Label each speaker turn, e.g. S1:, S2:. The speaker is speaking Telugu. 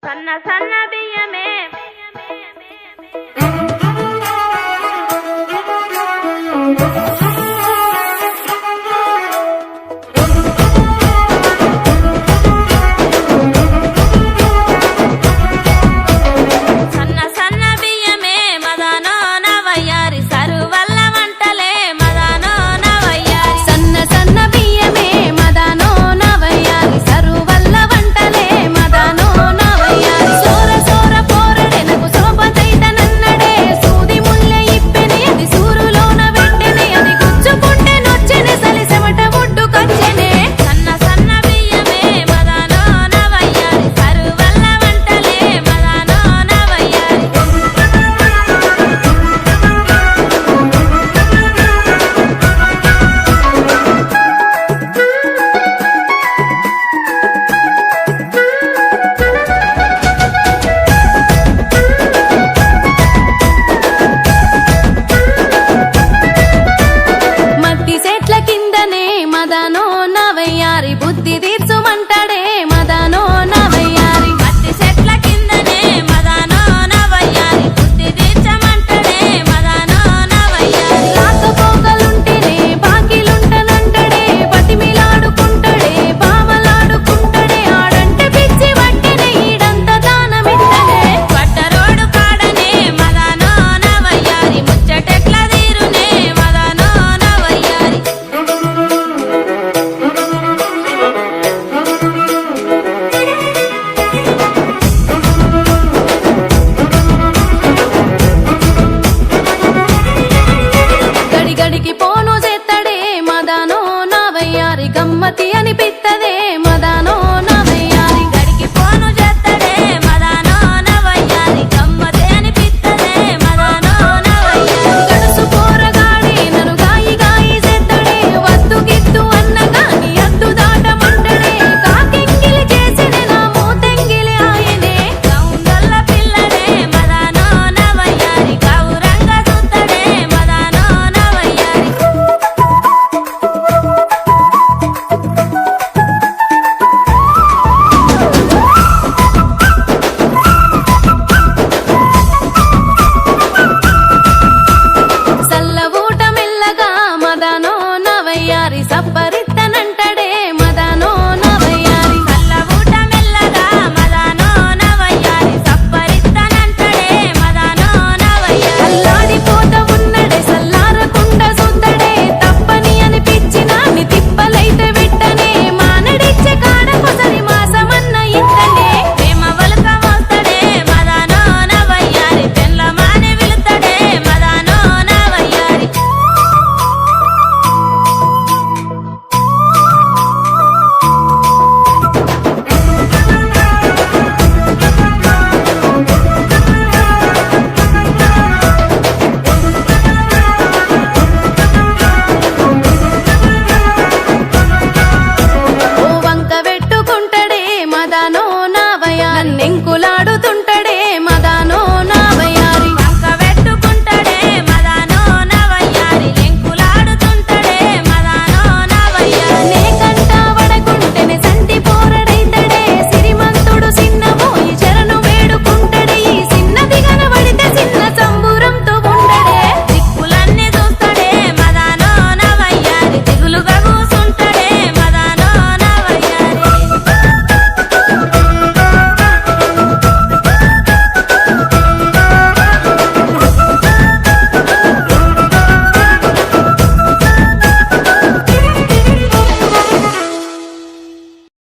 S1: సన్న సన్న బియ్యమే సన్న సన్న బియ్యమే మదానో నవయ్యారి సరువల్ల వంటలే మదానో నవయ్యారి
S2: సన్న సన్న బియ్యమే మదానో నవయ్యారి సరువల్ల వంటలే మదానో నవయ్యారి సోర సోర పోరడెనకు సోపతైత నన్నడే సూది ముల్లె ఇప్పెని అది సూరులోన వెంటనే అది గుచ్చుకుంటే నొచ్చెనే సలిసెమట ఒడ్డు కచ్చెనే
S1: సన్న సన్న బియ్యమే మదానో నవయ్యారి సరువల్ల వంటలే మదానో నవయ్యారి
S2: మట్టి చెట్ల కిందనే మదానో నవయ్యారి బుద్ధి తీర్చుమంటాడే మదానో నవయ్యారి
S1: మట్టి చెట్ల కిందనే మదానో నవయ్యారి బుద్ధి తీర్చమంటడే మదానో నవయ్యారి
S2: రాకపోగలుంటేనే బాకిలుంటనంటడే బతిమిలాడుకుంటడే బామలాడుకుంటడే ఆడంటే పిచ్చి వట్టెనే ఈడంత దానమిట్టనే
S1: పట్టరోడు కాడనే మదానో నవయ్యారి ముచ్చటెట్ల తీరునే మదానో నవయ్యారి
S2: గడిగడికి పోను చేత్తడే మదానో నవయ్యారి గమ్మతి అనిపిత్తదే మదానో నవయ్యారి
S1: గడికి పోను చేత్తడే మదానో నవయ్యారి గమ్మతే అనిపిత్తదే మదానో నవయ్యారి
S2: గడుసు పోరగాడే నన్ను గాయి గాయి చేత్తడే వద్దు గిద్దు అన్న గాని అద్దు దాటమంటడే కాకెంగిలి చేసినే నా మూతెంగిలి ఆయనే
S1: గౌండల్ల పిల్లడే మదానో నవయ్యారి గౌరంగ సుత్తడే మదానో నవయ్యారి
S2: సల్ల ఊట మెల్లగా మదానో నవయ్యారి సప్పరిత్తనంటడే మదానో నవయ్యారి
S1: కల్ల ఊట మెల్లగా మదానో నవయ్యారి సప్పరిత్తనంటడే మదానో నవయ్యారి
S2: అల్లాడిపోత ఉన్నడే సల్లారకుండ సుద్దడే తప్పని అనిపించిన ని తిప్పలైతే విట్టనే మానడిచ్చే కాడకొసరి మాసమన్న ఇత్తనే
S1: ప్రేమ వలక మోస్తడే మదానో నవయ్యారి పెండ్ల మాని విలుతడే మదానో నవయ్యారి
S2: ఓ వంక పెట్టుకుంటడే మదానో నవయ్యారి నన్నెంకులా